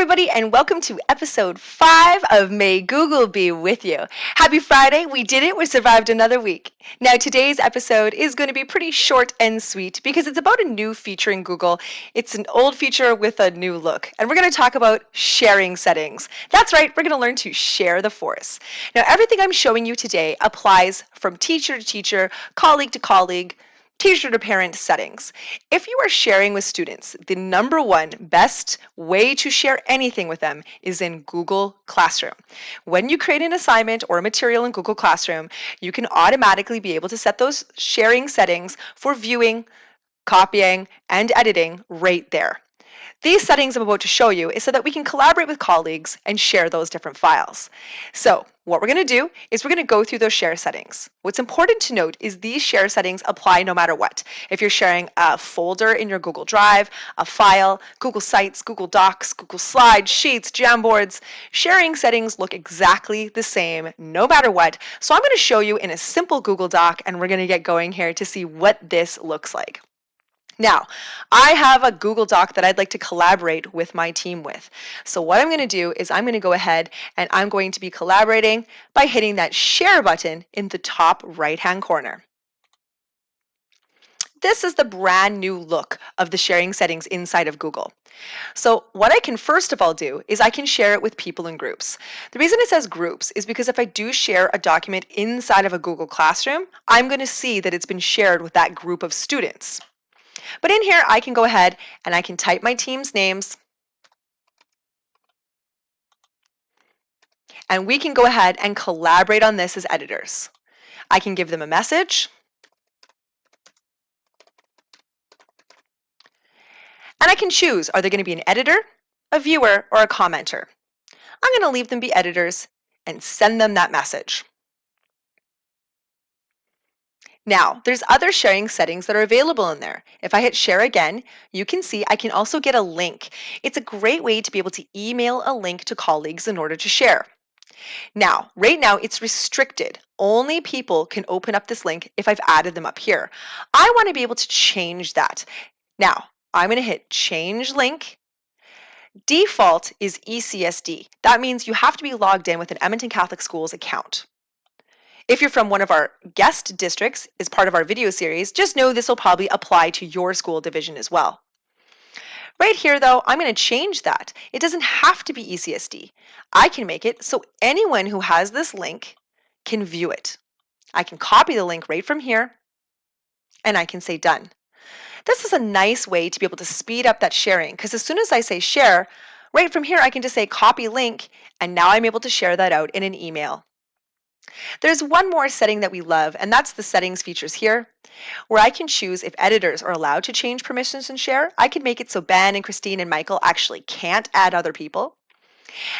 everybody, and welcome to episode 5 of May Google Be With You. Happy Friday, we did it, we survived another week. Now, today's episode is going to be pretty short and sweet because it's about a new feature in Google. It's an old feature with a new look, and we're going to talk about sharing settings. That's right, we're going to learn to share the force. Now, everything I'm showing you today applies from teacher to teacher, colleague to colleague, teacher to parent settings. If you are sharing with students, the number one best way to share anything with them is in Google Classroom. When you create an assignment or a material in Google Classroom, you can automatically be able to set those sharing settings for viewing, copying, and editing right there. These settings I'm about to show you is so that we can collaborate with colleagues and share those different files. So what we're going to do is we're going to go through those share settings. What's important to note is these share settings apply no matter what. If you're sharing a folder in your Google Drive, a file, Google Sites, Google Docs, Google Slides, Sheets, Jamboards, sharing settings look exactly the same no matter what. So I'm going to show you in a simple Google Doc, and we're going to get going here to see what this looks like. Now, I have a Google Doc that I'd like to collaborate with my team with. So what I'm going to do is I'm going to go ahead and I'm going to be collaborating by hitting that share button in the top right-hand corner. This is the brand new look of the sharing settings inside of Google. So what I can first of all do is I can share it with people in groups. The reason it says groups is because if I do share a document inside of a Google Classroom, I'm going to see that it's been shared with that group of students. But in here, I can go ahead and I can type my team's names, and we can go ahead and collaborate on this as editors. I can give them a message, and I can choose, are they going to be an editor, a viewer, or a commenter? I'm going to leave them be editors and send them that message. Now, there's other sharing settings that are available in there. If I hit share again, you can see I can also get a link. It's a great way to be able to email a link to colleagues in order to share. Now, right now it's restricted. Only people can open up this link if I've added them up here. I want to be able to change that. Now, I'm going to hit change link. Default is ECSD. That means you have to be logged in with an Edmonton Catholic Schools account. If you're from one of our guest districts as part of our video series, just know this will probably apply to your school division as well. Right here though, I'm going to change that. It doesn't have to be ECSD. I can make it so anyone who has this link can view it. I can copy the link right from here and I can say done. This is a nice way to be able to speed up that sharing because as soon as I say share, right from here I can just say copy link and now I'm able to share that out in an email. There's one more setting that we love, and that's the settings features here, where I can choose if editors are allowed to change permissions and share. I can make it so Ben and Christine and Michael actually can't add other people.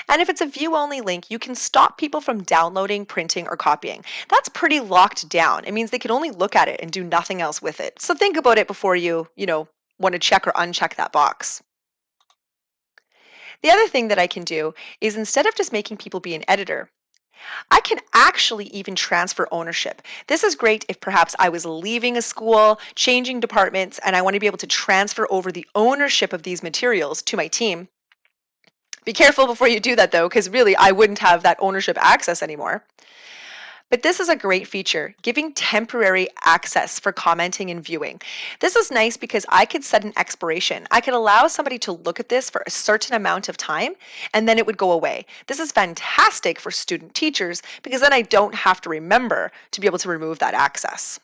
And if it's a view-only link, you can stop people from downloading, printing, or copying. That's pretty locked down. It means they can only look at it and do nothing else with it. So think about it before you want to check or uncheck that box. The other thing that I can do is instead of just making people be an editor, I can actually even transfer ownership. This is great if perhaps I was leaving a school, changing departments, and I want to be able to transfer over the ownership of these materials to my team. Be careful before you do that though, because really I wouldn't have that ownership access anymore. But this is a great feature, giving temporary access for commenting and viewing. This is nice because I could set an expiration. I could allow somebody to look at this for a certain amount of time and then it would go away. This is fantastic for student teachers because then I don't have to remember to be able to remove that access.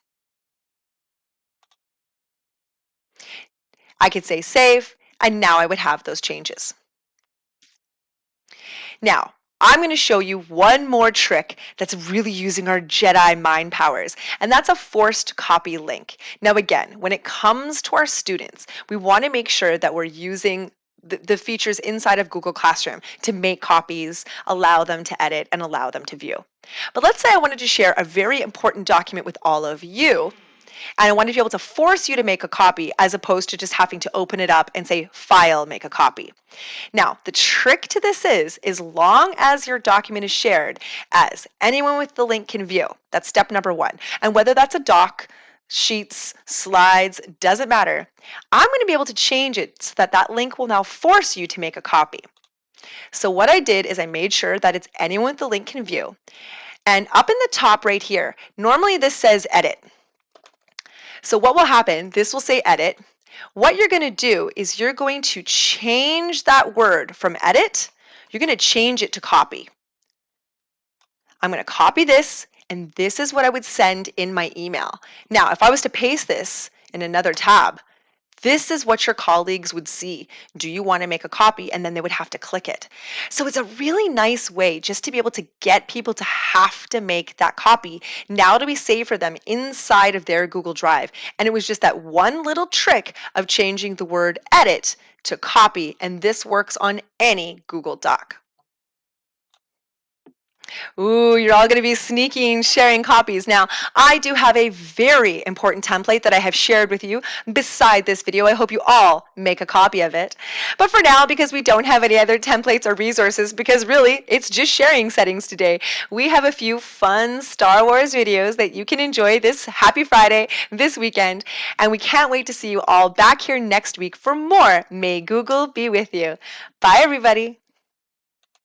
I could say save and now I would have those changes. Now, I'm going to show you one more trick that's really using our Jedi mind powers, and that's a forced copy link. Now again, when it comes to our students, we want to make sure that we're using the features inside of Google Classroom to make copies, allow them to edit, and allow them to view. But let's say I wanted to share a very important document with all of you, and I wanted to be able to force you to make a copy as opposed to just having to open it up and say, file, make a copy. Now, the trick to this is, as long as your document is shared, as anyone with the link can view, that's step number one. And whether that's a doc, sheets, slides, doesn't matter. I'm going to be able to change it so that that link will now force you to make a copy. So what I did is I made sure that it's anyone with the link can view. And up in the top right here, normally this says edit. So what will happen, this will say edit. What you're going to do is you're going to change that word from edit, you're going to change it to copy. I'm going to copy this, and this is what I would send in my email. Now, if I was to paste this in another tab, this is what your colleagues would see. Do you want to make a copy? And then they would have to click it. So it's a really nice way just to be able to get people to have to make that copy now to be saved for them inside of their Google Drive. And it was just that one little trick of changing the word edit to copy, and this works on any Google Doc. Ooh, you're all going to be sneaking, sharing copies. Now, I do have a very important template that I have shared with you beside this video. I hope you all make a copy of it. But for now, because we don't have any other templates or resources, because really it's just sharing settings today, we have a few fun Star Wars videos that you can enjoy this Happy Friday, this weekend. And we can't wait to see you all back here next week for more May Google Be With You. Bye, everybody.